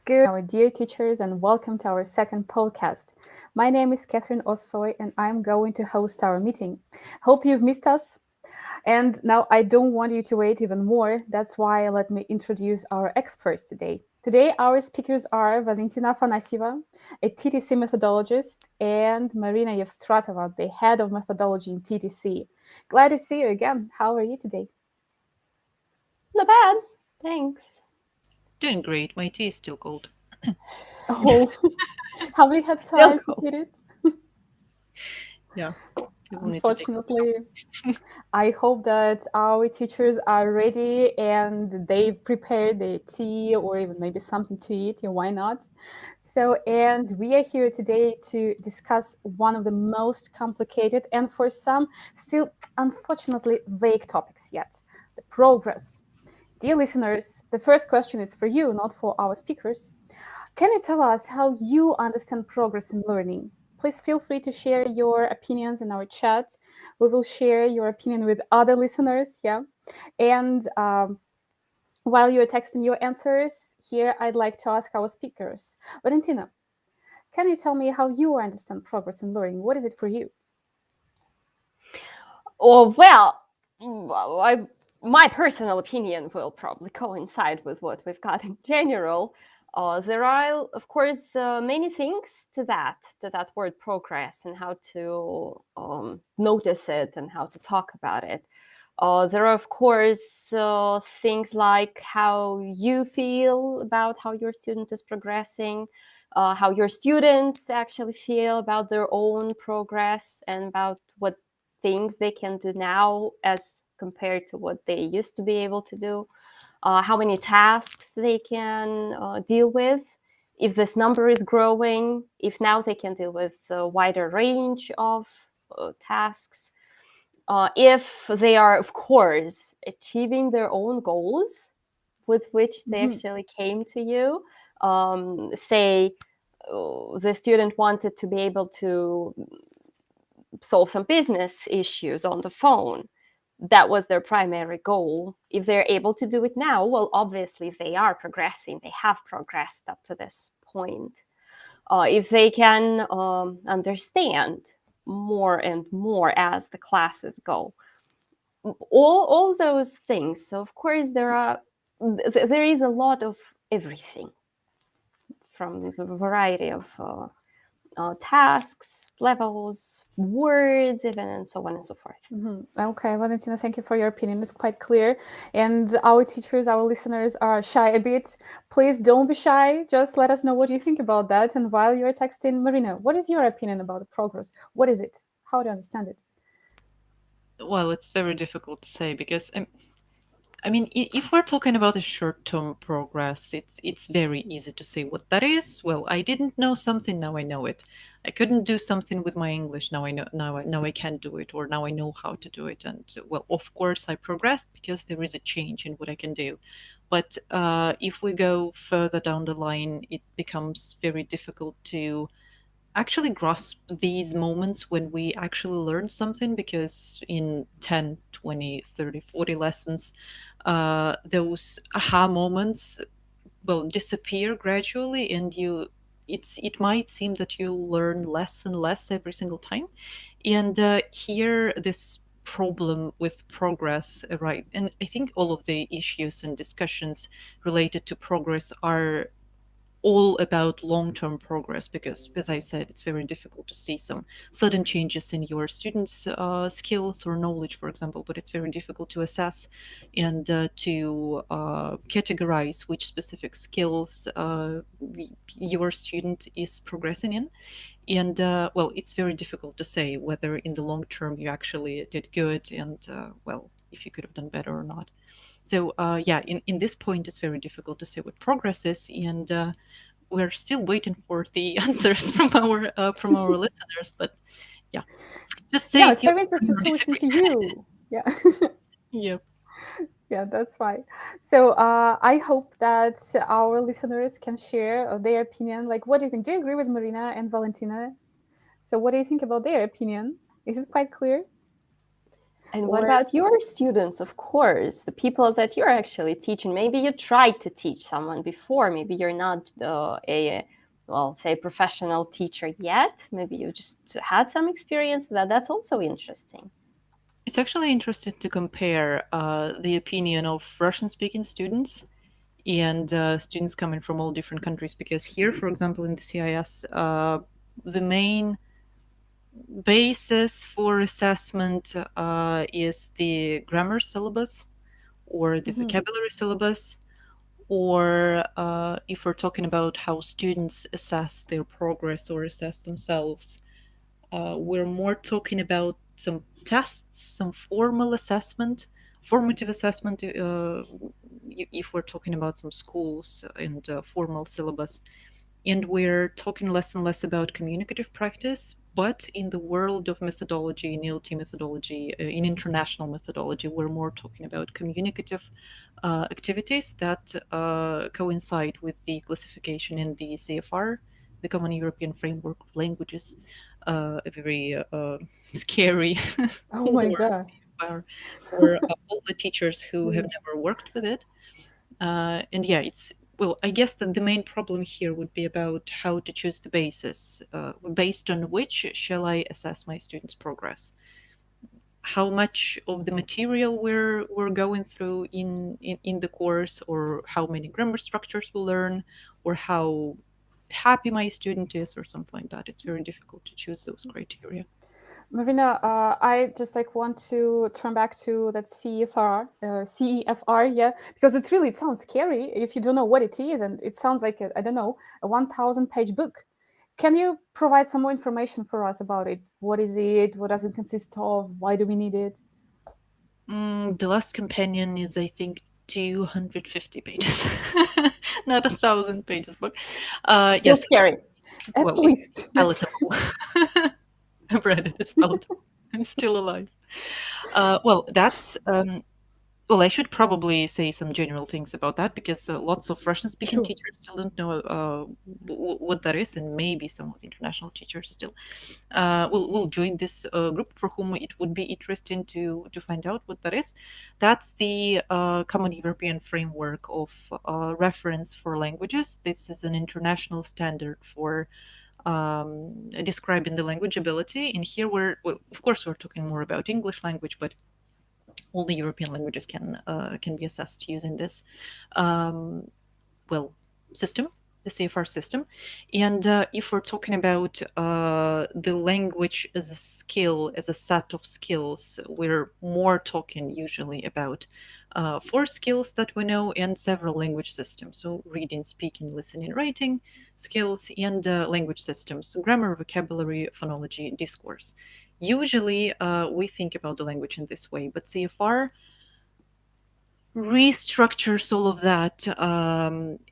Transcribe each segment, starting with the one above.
dear teachers, and welcome to our second podcast. My name is Catherine Ossoy, and I'm going to host our meeting. Hope you've missed us. And now I don't want you to wait even more. That's why let me introduce our experts today. Today, our speakers are Valentina Afanasieva, a TTC methodologist, and Marina Yevstratova, the head of methodology in TTC. Glad to see you again. How are you today? Not bad. Thanks. Doing great. My tea is still cold. Oh, have we had Still time to cool. heat it? Yeah, you will need to take. Unfortunately, I hope that our teachers are ready and they've prepared their tea or even maybe something to eat. Yeah, why not? And we are here today to discuss one of the most complicated and for some still unfortunately vague topics yet, the progress. Dear listeners, the first question is for you, not for our speakers. Can you tell us how you understand progress in learning? Please feel free to share your opinions in our chat. We will share your opinion with other listeners. Yeah. And while you're texting your answers, here I'd like to ask our speakers. Valentina, can you tell me how you understand progress in learning? What is it for you? Oh, well, my personal opinion will probably coincide with what we've got in general. There are, of course, many things to that word progress and how to notice it and how to talk about it. There are, of course, things like how you feel about how your student is progressing, how your students actually feel about their own progress and about what things they can do now as compared to what they used to be able to do, how many tasks they can deal with, if this number is growing, if now they can deal with a wider range of tasks, if they are, of course, achieving their own goals with which they actually came to you. Say the student wanted to be able to solve some business issues on the phone. That was their primary goal. If they're able to do it now, well, obviously they are progressing. They have progressed up to this point. If they can understand more and more as the classes go, all those things. So of course there is a lot of everything from the variety of tasks, levels, words, even, and so on and so forth. Okay, Valentina, thank you for your opinion. It's quite clear. And our teachers, our listeners are shy a bit. Please don't be shy. Just let us know what you think about that. And while you're texting, Marina, what is your opinion about the progress? What is it? How do you understand it? Well, it's very difficult to say because I mean, if we're talking about a short-term progress, it's very easy to say what that is. Well, I didn't know something, now I know it. I couldn't do something with my English, now I know, now I can do it, or now I know how to do it. And well, of course, I progressed because there is a change in what I can do. But if we go further down the line, it becomes very difficult to actually grasp these moments when we actually learn something, because in 10, 20, 30, 40 lessons, those aha moments will disappear gradually, and it might seem that you learn less and less every single time. And here this problem with progress, right, and I think all of the issues and discussions related to progress are all about long-term progress, because as I said, it's very difficult to see some sudden changes in your students skills or knowledge, for example, but it's very difficult to assess and to categorize which specific skills your student is progressing in. And well, it's very difficult to say whether in the long term you actually did good, and well, if you could have done better or not. So yeah, in this point, it's very difficult to say what progress is, and we're still waiting for the answers from our listeners. But yeah, just say Yeah, if it's you very agree interesting or to listen disagree. to you. Yeah. Yep. Yeah, that's fine. So I hope that our listeners can share their opinion. Like, what do you think? Do you agree with Marina and Valentina? So what do you think about their opinion? Is it quite clear? And what Or about your students, of course, the people that you're actually teaching? Maybe you tried to teach someone before. Maybe you're not say, professional teacher yet. Maybe you just had some experience with that. That's also interesting. It's actually interesting to compare the opinion of Russian-speaking students and students coming from all different countries. Because here, for example, in the CIS, the main basis for assessment is the grammar syllabus or the Mhm. vocabulary syllabus, or if we're talking about how students assess their progress or assess themselves, we're more talking about some tests, some formal assessment, formative assessment, if we're talking about some schools and formal syllabus. And we're talking less and less about communicative practice, but in the world of methodology, in ELT methodology, in international methodology, we're more talking about communicative activities that coincide with the classification in the CFR, the Common European Framework of Languages, a very scary Oh my word God. for all the teachers who have Yes. never worked with it. And yeah, it's well, I guess that the main problem here would be about how to choose the basis, based on which shall I assess my students' progress. How much of the material we're going through in the course, or how many grammar structures we learn, or how happy my student is, or something like that. It's very difficult to choose those criteria. Marina, I just like want to turn back to that CEFR, yeah, because it sounds scary if you don't know what it is, and it sounds like I don't know, a 1,000-page book. Can you provide some more information for us about it? What is it? What does it consist of? Why do we need it? The Last Companion is, I think, 250 pages, not 1,000 pages book. Still Yes, scary. At well, it's least. palatable. I've read it. It's palatable. I'm still alive. Well, that's well, I should probably say some general things about that, because lots of Russian-speaking Sure. teachers still don't know what that is, and maybe some of the international teachers still will join this group for whom it would be interesting to find out what that is. That's the Common European Framework of Reference for Languages. This is an international standard for describing the language ability. And here well, of course, we're talking more about English language, but all the European languages can be assessed using this um, well system, the CFR system. And if we're talking about the language as a skill, as a set of skills, we're more talking usually about four skills that we know and several language systems. So reading, speaking, listening, writing skills, and language systems, grammar, vocabulary, phonology, discourse. Usually we think about the language in this way, but CFR restructures all of that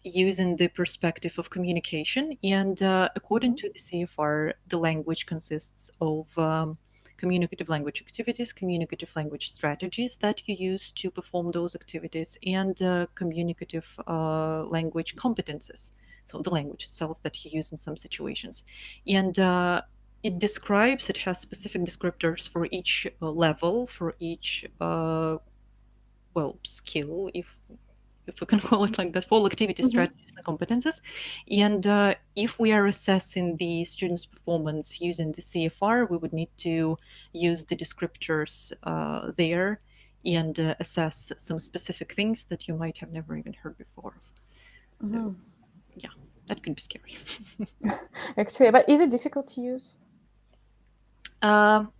using the perspective of communication. And according Mhm. to the CFR, the language consists of communicative language activities, communicative language strategies that you use to perform those activities, and communicative language competences. So the language itself that you use in some situations. And it has specific descriptors for each level, for each skill, if we can call it like that, for all activity Mhm. strategies and competences. And if we are assessing the student's performance using the CFR, we would need to use the descriptors there and assess some specific things that you might have never even heard before of. So, Mhm. yeah, that could be scary. Actually, but is it difficult to use? Um,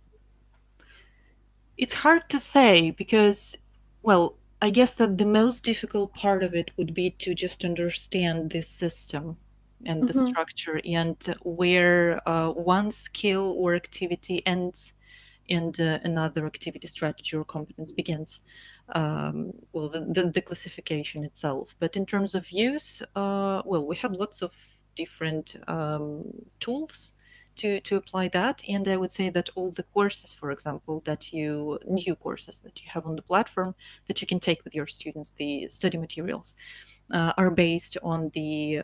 It's hard to say because, well, I guess that the most difficult part of it would be to just understand this system and the Mhm. structure, and where one skill or activity ends and another activity, strategy, or competence begins. Well, the classification itself. But in terms of use, well, we have lots of different tools to apply that. And I would say that all the courses, for example, new courses that you have on the platform that you can take with your students, the study materials, are based on the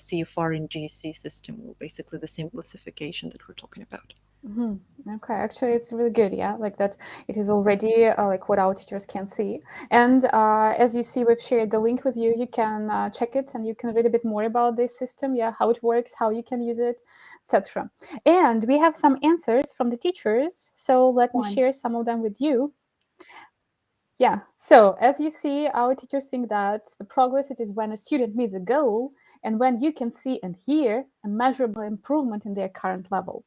CFR and GC system, basically the same classification that we're talking about. Mhm. Okay, actually, it's really good. Yeah, like that. It is already like what our teachers can see. And as you see, we've shared the link with you. You can check it and you can read a bit more about this system. Yeah, how it works, how you can use it, etc. And we have some answers from the teachers. So let me One. share some of them with you. Yeah. So as you see, our teachers think that the progress it is when a student meets a goal and when you can see and hear a measurable improvement in their current level.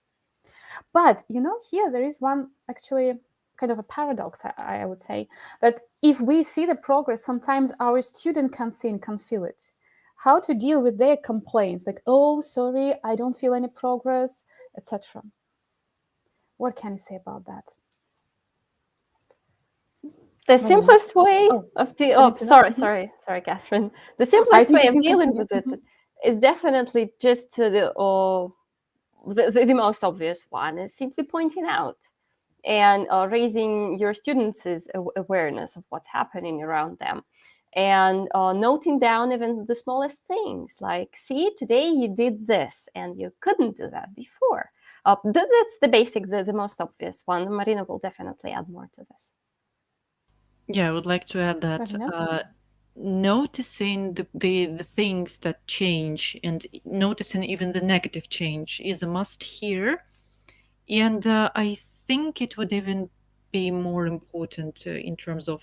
But here there is one actually kind of a paradox, I would say, that if we see the progress, sometimes our student can see and can feel it. How to deal with their complaints, like, oh, sorry, I don't feel any progress, etc. What can you say about that? The Marina? simplest way Oh, of oh, Valentina? Mhm. sorry, Catherine. The I simplest think way you of can dealing continue. with it Mhm. is definitely just the most obvious one is simply pointing out and raising your students' awareness of what's happening around them, and noting down even the smallest things, like, see, today you did this and you couldn't do that before. That's the basic, the most obvious one. Marina will definitely add more to this. Yeah, I would like to add that Marina? noticing the things that change and noticing even the negative change is a must here. And I think it would even be more important in terms of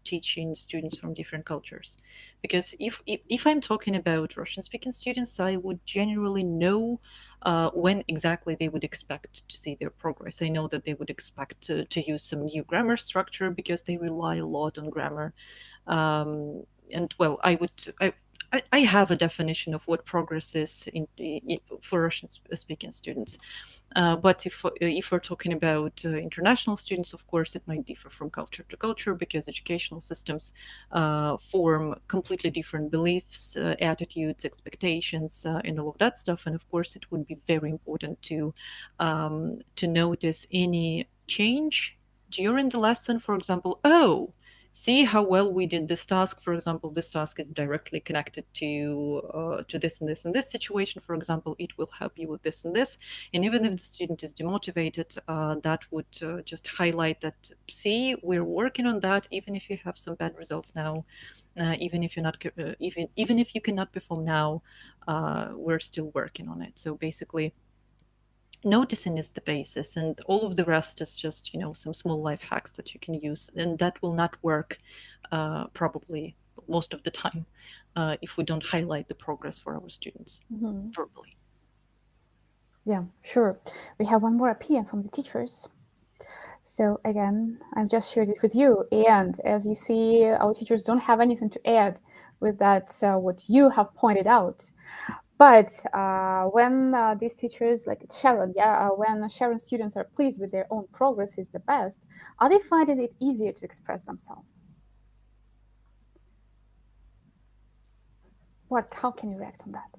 teaching students from different cultures. Because if I'm talking about Russian speaking students, I would generally know when exactly they would expect to see their progress. I know that they would expect to use some new grammar structure because they rely a lot on grammar. And well, I have a definition of what progress is for Russian speaking students. But if we're talking about international students, of course, it might differ from culture to culture because educational systems form completely different beliefs, attitudes, expectations, and all of that stuff. And of course, it would be very important to notice any change during the lesson. For example, oh, see how well we did this task. For example, this task is directly connected to this and this and this situation. For example, it will help you with this and this. And even if the student is demotivated, that would just highlight that, see, we're working on that, even if you have some bad results now, even if you're not, even if you cannot perform now, we're still working on it. So basically, noticing is the basis, and all of the rest is just some small life hacks that you can use, and that will not work probably most of the time if we don't highlight the progress for our students Mhm. verbally. Yeah, sure. We have one more opinion from the teachers. So again, I've just shared it with you. And as you see, our teachers don't have anything to add with that, what you have pointed out. But when these teachers, like Sharon, yeah, when Sharon students are pleased with their own progress is the best, are they finding it easier to express themselves? How can you react on that?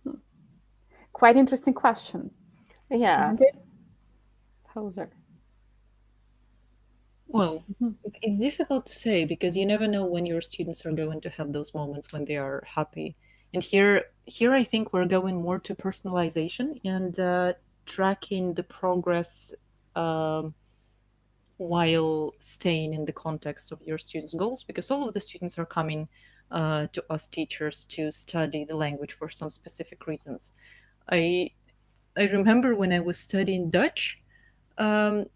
Hmm. Quite interesting question, Yeah, isn't it? poser. Well, Mhm. it's difficult to say because you never know when your students are going to have those moments when they are happy. And here I think we're going more to personalization and tracking the progress um, while staying in the context of your students' goals, because all of the students are coming to us teachers to study the language for some specific reasons. I I remember when I was studying Dutch,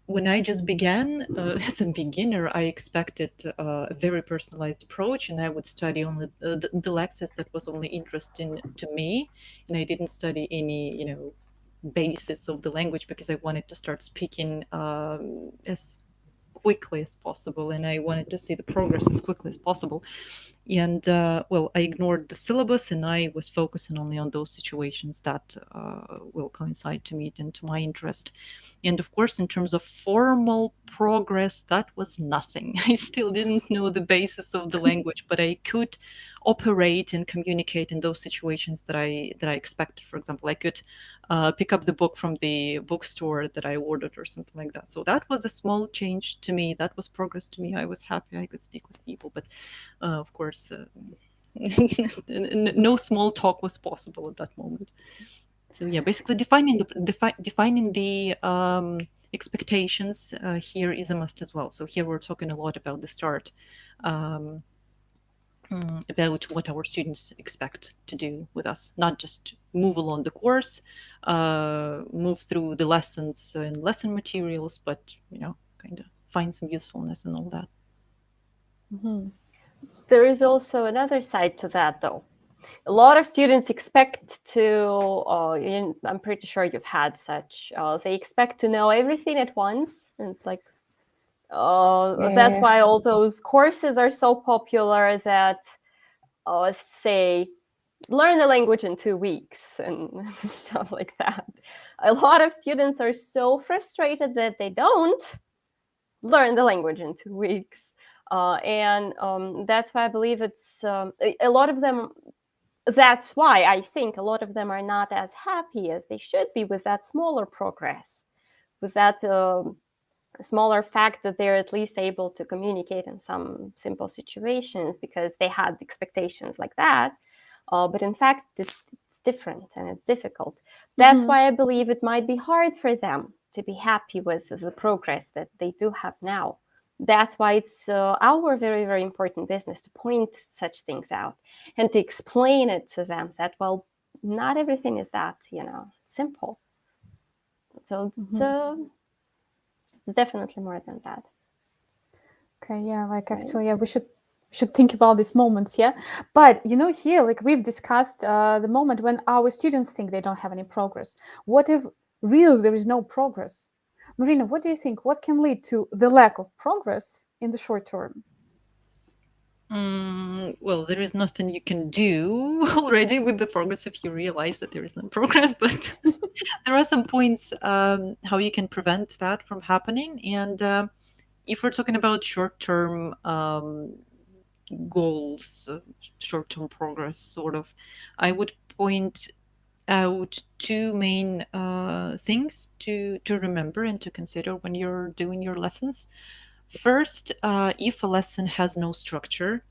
when I just began as a beginner, I expected a very personalized approach, and I would study only the Lexis that was only interesting to me, and I didn't study any, basis of the language because I wanted to start speaking as quickly as possible, and I wanted to see the progress as quickly as possible. And well, I ignored the syllabus and I was focusing only on those situations that will coincide to me and to my interest. And of course, in terms of formal progress, that was nothing. I still didn't know the basis of the language, but I could operate and communicate in those situations that I expected. For example, I could pick up the book from the bookstore that I ordered or something like that. So that was a small change to me. That was progress to me. I was happy I could speak with people, but of course, No small talk was possible at that moment. So yeah, basically defining the expectations here is a must as well. So here we're talking a lot about the start, um, about what our students expect to do with us, not just move along the course, move through the lessons and lesson materials, but kind of find some usefulness and all that. Mhm. There is also another side to that, though. A lot of students expect to, I'm pretty sure you've had such, they expect to know everything at once. And like, that's Yeah. why all those courses are so popular that say, learn the language in 2 weeks and stuff like that. A lot of students are so frustrated that they don't learn the language in 2 weeks. And that's why I believe it's a lot of them. That's why I think a lot of them are not as happy as they should be with that smaller progress, with that smaller fact that they're at least able to communicate in some simple situations because they had expectations like that. But in fact, it's different and it's difficult. That's Mhm. why I believe it might be hard for them to be happy with the progress that they do have now. That's why it's our very, very important business to point such things out and to explain it to them that, well, not everything is that, simple. So Mhm. it's definitely more than that. Okay, yeah, like Right? actually, yeah, we should think about these moments, yeah. But here, like we've discussed, the moment when our students think they don't have any progress. What if really there is no progress? Marina, what do you think? What can lead to the lack of progress in the short term? Well, there is nothing you can do already with the progress if you realize that there is no progress, but there are some points how you can prevent that from happening. And if we're talking about short-term goals, short-term progress, sort of, I would point out two main things to remember and to consider when you're doing your lessons. First, if a lesson has no structure,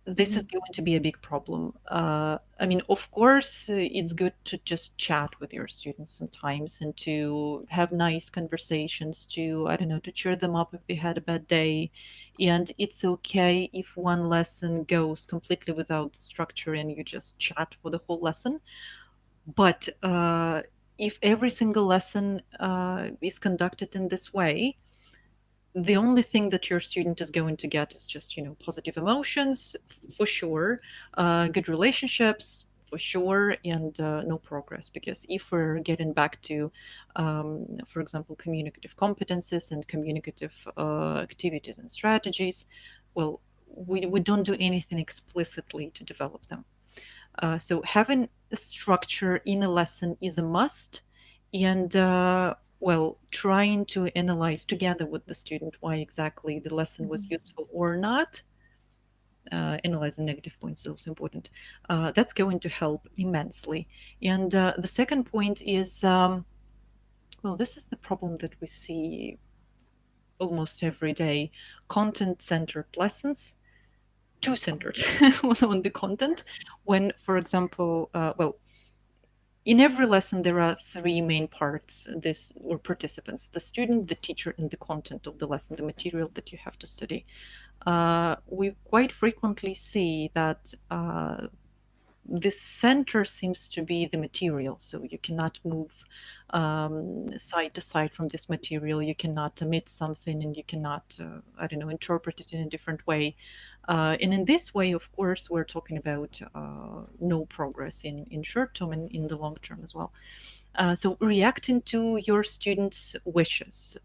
this is Mhm. going to be a big problem. I mean, of course, it's good to just chat with your students sometimes and to have nice conversations, to, I don't know, to cheer them up if they had a bad day. And it's okay if one lesson goes completely without structure and you just chat for the whole lesson. But if every single lesson is conducted in this way, the only thing that your student is going to get is just positive emotions, for sure, good relationships for sure, and no progress. Because if we're getting back to for example, communicative competences and communicative activities and strategies, well, we don't do anything explicitly to develop them. So having a structure in a lesson is a must, and well, trying to analyze together with the student why exactly the lesson was Mhm. useful or not. Analyzing negative points is also important. That's going to help immensely. And the second point is, well, this is the problem that we see almost every day: content-centered lessons, too centered on the content. When, for example, well, in every lesson there are three main parts, this, or participants: the student, the teacher, and the content of the lesson, the material that you have to study. We quite frequently see that the center seems to be the material, so you cannot move side to side from this material, you cannot omit something, and you cannot I don't know, interpret it in a different way. And in this way, of course, we're talking about no progress in short term and in the long term as well. So reacting to your student's wishes,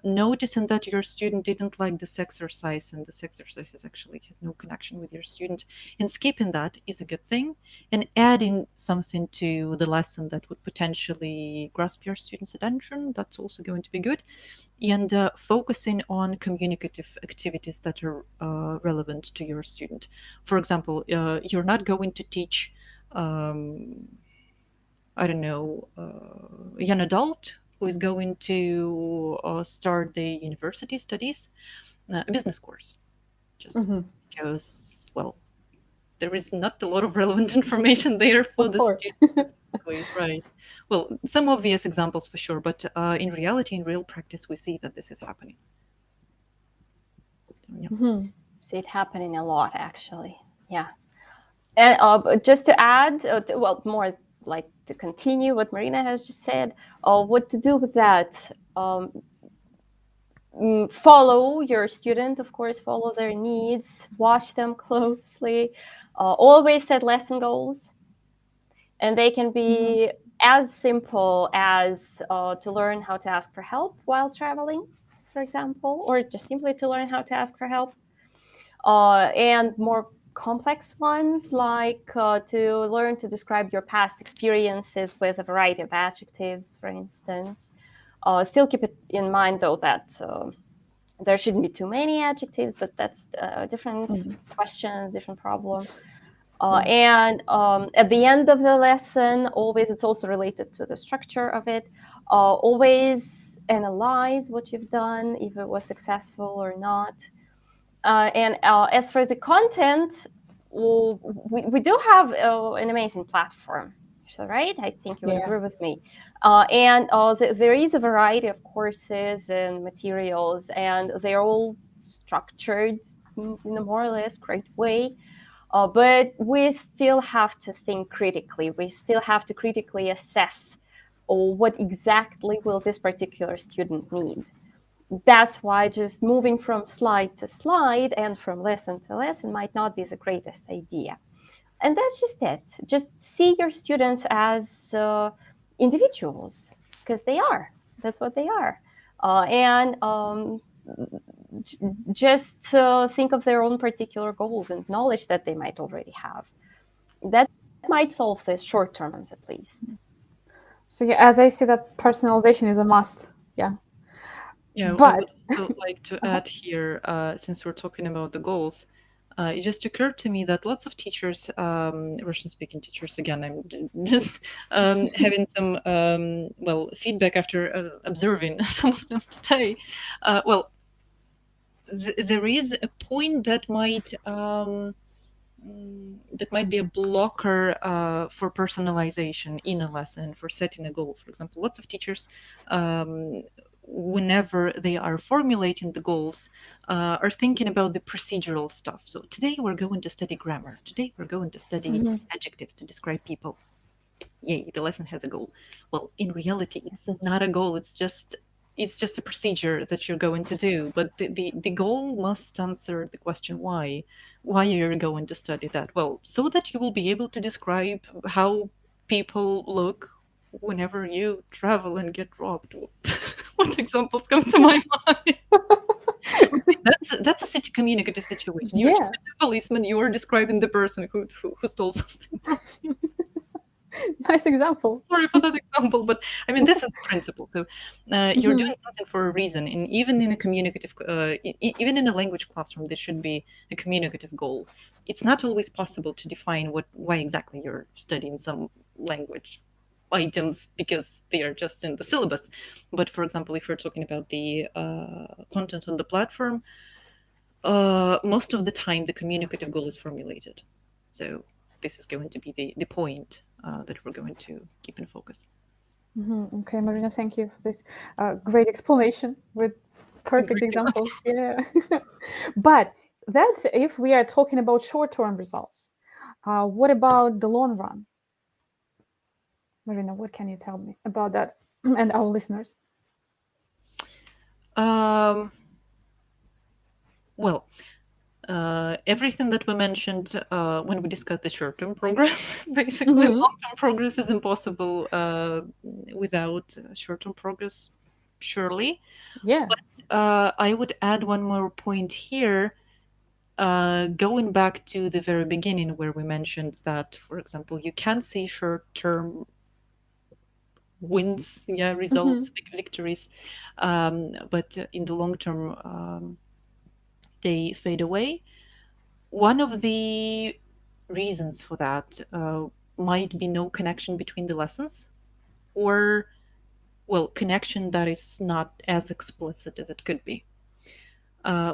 noticing that your student didn't like this exercise and this exercise is actually has no connection with your student, and skipping that is a good thing, and adding something to the lesson that would potentially grasp your student's attention, that's also going to be good. And focusing on communicative activities that are relevant to your student. For example, you're not going to teach um, I don't know, a young adult who is going to start the university studies, a business course, just Mhm. because, well, there is not a lot of relevant information there for Of the course. student specifically, right? Well, some obvious examples for sure, but in reality, in real practice, we see that this is happening. Yeah. Mhm. See it happening a lot, actually. Yeah. And but just to add, well, more like to continue what Marina has just said, what to do with that. Follow your student, of course, follow their needs, watch them closely, always set lesson goals. And they can be as simple as to learn how to ask for help while traveling, for example, or just simply to learn how to ask for help. And more complex ones, like to learn to describe your past experiences with a variety of adjectives, for instance. Still keep it in mind, though, that there shouldn't be too many adjectives, but that's a different question, different problem. And at the end of the lesson, always, it's also related to the structure of it, always analyze what you've done, if it was successful or not. And as for the content, we do have an amazing platform, right? I think you would Yeah. agree with me. And there is a variety of courses and materials, and they're all structured in a more or less correct way. But we still have to think critically. We still have to critically assess what exactly will this particular student need. That's why just moving from slide to slide and from lesson to lesson might not be the greatest idea. And that's just it. Just see your students as individuals, because they are. That's what they are. And just think of their own particular goals and knowledge that they might already have. That might solve this short terms, at least. So yeah, as I see that personalization is a must. Yeah. Yeah, I But would also like to add here, since we're talking about the goals, it just occurred to me that lots of teachers, Russian-speaking teachers, again, I'm just having some, well, feedback after observing some of them today. Well, there is a point that might be a blocker for personalization in a lesson, for setting a goal. For example, lots of teachers, whenever they are formulating the goals, are thinking about the procedural stuff. So today we're going to study grammar. Today we're going to study adjectives to describe people. Yay, the lesson has a goal. Well, in reality, it's not a goal. It's just a procedure that you're going to do. But the goal must answer the question why. Why are you going to study that? Well, so that you will be able to describe how people look whenever you travel and get robbed. What examples come to my mind? That's a communicative situation. You're yeah, a policeman. You are describing the person who stole something from you. nice example. Sorry for that example, but I mean this is the principle. So you're Mhm. doing something for a reason, and even in a communicative, even in a language classroom, there should be a communicative goal. It's not always possible to define why exactly you're studying some language items because they are just in the syllabus. But for example, if you're talking about the content on the platform, most of the time the communicative goal is formulated. So this is going to be the point that we're going to keep in focus. Okay, Marina, thank you for this great explanation with perfect Great. examples. Yeah. But that's if we are talking about short-term results. What about the long run? Marina, what can you tell me about that and our listeners? Um, well, everything that we mentioned when we discussed the short-term progress, basically, Mhm. long-term progress is impossible without short-term progress, surely. Yeah. I would add one more point here. Going back to the very beginning, where we mentioned that, for example, you can see short-term wins, yeah, results, Mhm. big victories, but in the long term, they fade away. One of the reasons for that might be no connection between the lessons, or, well, connection that is not as explicit as it could be.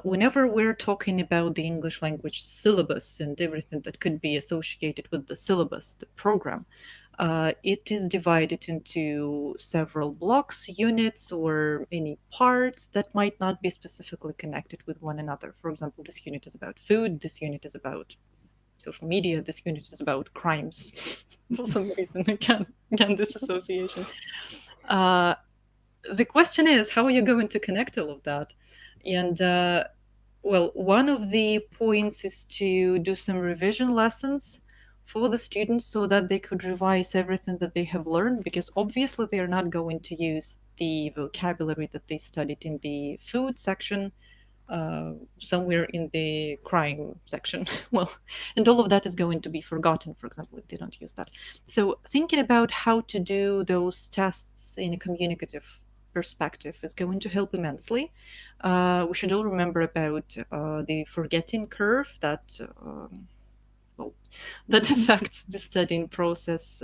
whenever we're talking about the English language syllabus and everything that could be associated with the syllabus, the program, it is divided into several blocks, units, or any parts that might not be specifically connected with one another. For example, this unit is about food, this unit is about social media, this unit is about crimes. For some reason, again, this association. The question is, how are you going to connect all of that? And well, one of the points is to do some revision lessons for the students so that they could revise everything that they have learned, because obviously they are not going to use the vocabulary that they studied in the food section somewhere in the crime section. Well, and all of that is going to be forgotten, for example, if they don't use that. So thinking about how to do those tests in a communicative perspective is going to help immensely. We should all remember about the forgetting curve that well, that affects the studying process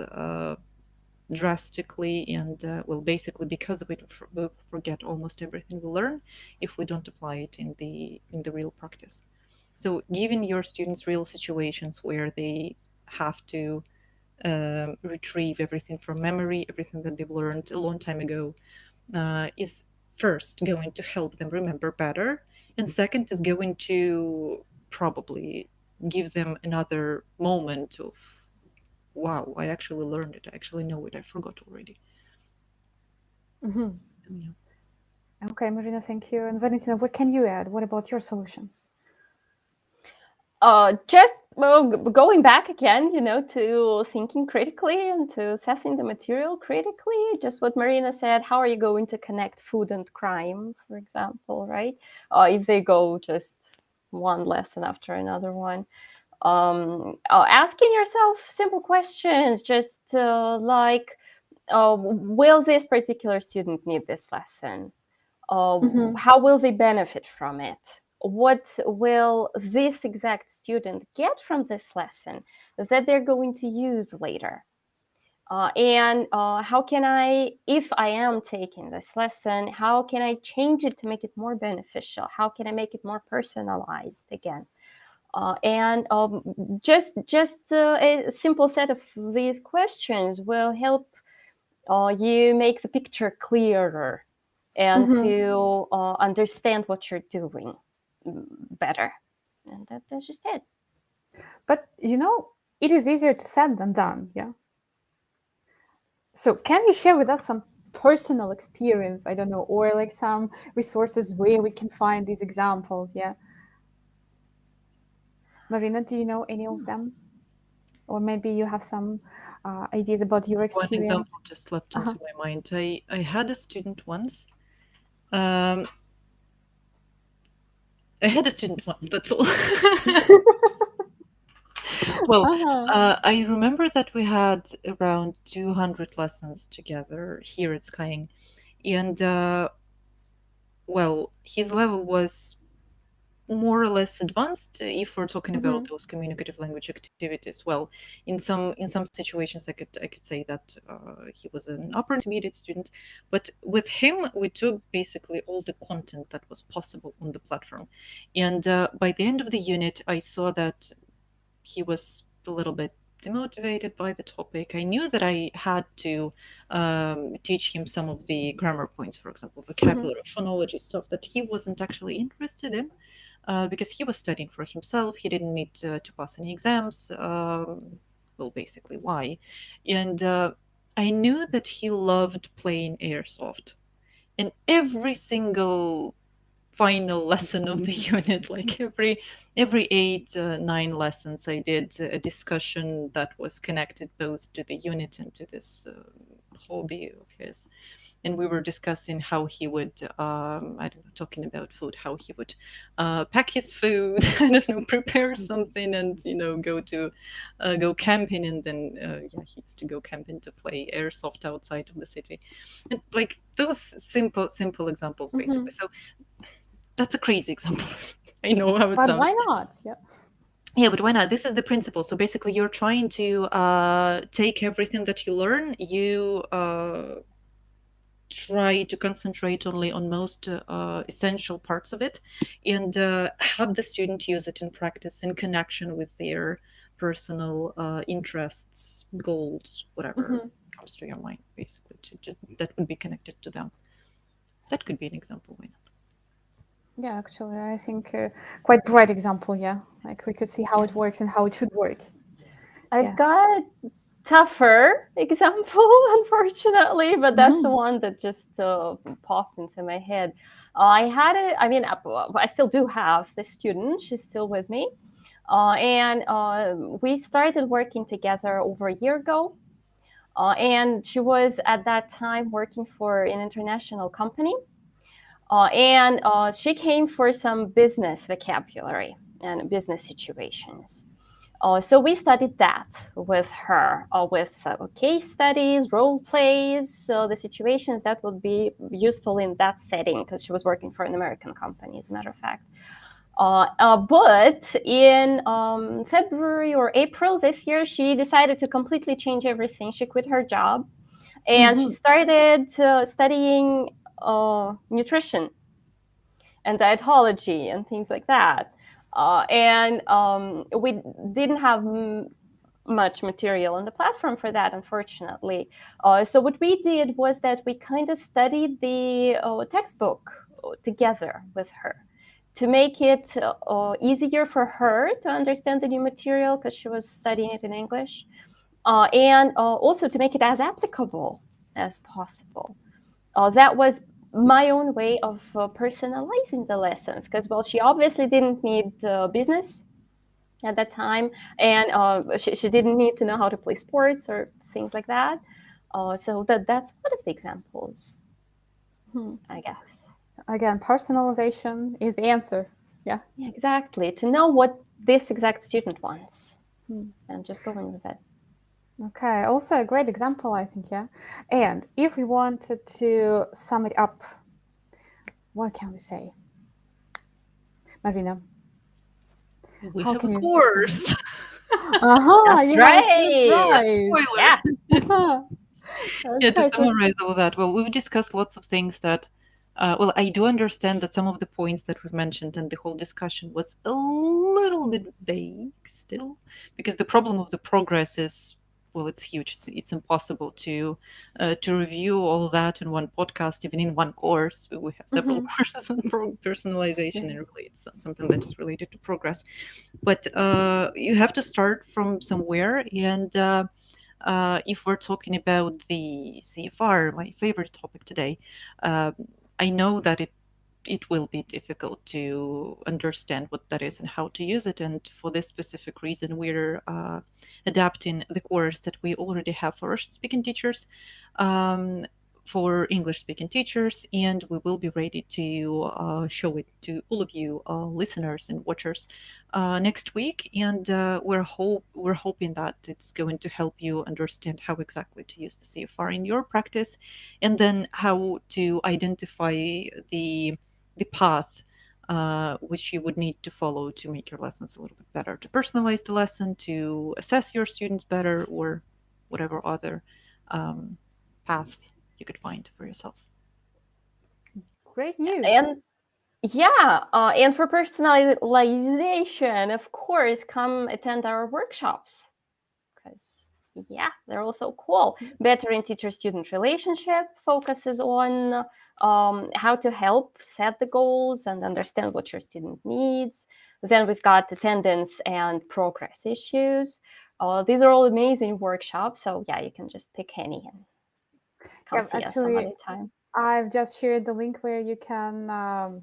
drastically, and well, basically because of it, we'll forget almost everything we learn if we don't apply it in the real practice. So giving your students real situations where they have to retrieve everything from memory, everything that they've learned a long time ago, is first going to help them remember better, and second is going to probably give them another moment of, wow, I actually learned it, I actually know it, I forgot already. Mm-hmm. Yeah. Okay, Marina, thank you. And Valentina, what can you add? What about your solutions? Just going back again, to thinking critically and to assessing the material critically. Just what Marina said, how are you going to connect food and crime, for example, right? If they go just one lesson after another one. Asking yourself simple questions, just like, will this particular student need this lesson? How will they benefit from it? What will this exact student get from this lesson that they're going to use later? And how can I, if I am taking this lesson, how can I change it to make it more beneficial? How can I make it more personalized again? And just a simple set of these questions will help you make the picture clearer and to understand what you're doing better. And that's just it. But it is easier to said than done, yeah? So can you share with us some personal experience, I don't know, or like some resources where we can find these examples, yeah? Marina, do you know any of them? Or maybe you have some ideas about your One experience? example just leapt into my mind. I had a student once. I had a student once, that's all. Well, I remember that we had around 200 lessons together here at Skyeng. And, well, his level was more or less advanced if we're talking about those communicative language activities. Well, in some situations I could say that he was an upper intermediate student, but with him we took basically all the content that was possible on the platform, and by the end of the unit I saw that he was a little bit demotivated by the topic. I knew that I had to teach him some of the grammar points, for example, vocabulary, phonology, stuff that he wasn't actually interested in. Because he was studying for himself, he didn't need to pass any exams. Well, basically, why? And I knew that he loved playing airsoft, and every single final lesson of the unit, like every 8 9 lessons, I did a discussion that was connected both to the unit and to this hobby of his. And we were discussing how he would, I don't know, talking about food, how he would pack his food, I don't know, prepare something, and go camping, and then yeah, he used to go camping to play airsoft outside of the city, and like those simple examples, basically. So that's a crazy example. I know how it But sounds. why not? Yeah. Yeah, but why not? This is the principle. So basically, you're trying to take everything that you learn, you try to concentrate only on most essential parts of it, and have the student use it in practice in connection with their personal interests, goals, whatever Mhm. comes to your mind, basically, that would be connected to them. That could be an example. Why not? Yeah, actually, I think quite bright example. Yeah, like we could see how it works and how it should work. I've Yeah. got a tougher example, unfortunately, but that's the Mhm. one that just popped into my head. I had it, I mean, I still do have this student. She's still with me. And we started working together over a year ago. And she was at that time working for an international company. And she came for some business vocabulary and business situations. So we studied that with her, with some case studies, role plays, so the situations that would be useful in that setting, because she was working for an American company, as a matter of fact. But in February or April this year, she decided to completely change everything. She quit her job and she Mhm. started studying nutrition and dietology and things like that. And we didn't have much material on the platform for that, unfortunately. So what we did was that we kind of studied the textbook together with her to make it easier for her to understand the new material because she was studying it in English, and also to make it as applicable as possible. That was my own way of personalizing the lessons because, well, she obviously didn't need business at that time, and she didn't need to know how to play sports or things like that. So that's one of the examples, Mhm. I guess. Again, personalization is the answer. Yeah. Yeah, exactly. To know what this exact student wants Hmm. and just going with it. Okay. Also a great example, I think. Yeah. And if we wanted to sum it up, what can we say, Marina? We How have a can you sum course. Uh-huh, That's you have a right. surprise. Yeah. Spoiler. Yeah, to Okay, so summarize all that, well, we've discussed lots of things that, well, I do understand that some of the points that we've mentioned and the whole discussion was a little bit vague still, because the problem of the progress is, well, it's huge. It's impossible to review all of that in one podcast, even in one course. We have several mhm, courses on personalization, yeah. and really, it's something that is related to progress. But you have to start from somewhere, and if we're talking about the CFR, my favorite topic today, uh, I know that it will be difficult to understand what that is and how to use it. And for this specific reason, we're adapting the course that we already have for Russian speaking teachers, um, for English speaking teachers, and we will be ready to show it to all of you listeners and watchers next week. And we're hoping that it's going to help you understand how exactly to use the CFR in your practice, and then how to identify the path which you would need to follow to make your lessons a little bit better, to personalize the lesson, to assess your students better, or whatever other um, paths you could find for yourself. Great news. And yeah, and for personalization, of course, come attend our workshops because, yeah, they're also cool. Bettering teacher-student relationship focuses on how to help set the goals and understand what your student needs. Then we've got attendance and progress issues. These are all amazing workshops. So yeah, you can just pick any and come Yeah, see us some actually, other time. I've just shared the link where you can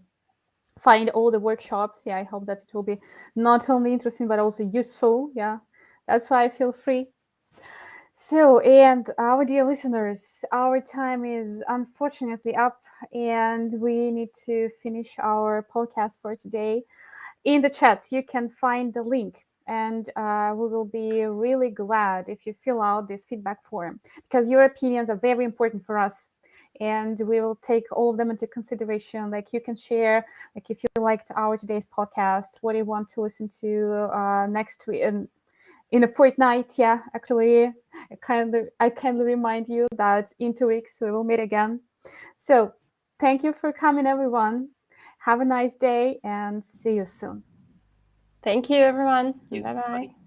find all the workshops. Yeah, I hope that it will be not only interesting but also useful. Yeah, that's why I feel free. So, and our dear listeners, our time is unfortunately up, and we need to finish our podcast for today. In the chat, you can find the link, and we will be really glad if you fill out this feedback form because your opinions are very important for us. And we will take all of them into consideration. Like you can share, like if you liked our today's podcast, what do you want to listen to next week, and in a fortnight. Yeah, actually, I kindly remind you that in 2 weeks we will meet again. So thank you for coming, everyone. Have a nice day and see you soon. Thank you, everyone. You- Bye bye.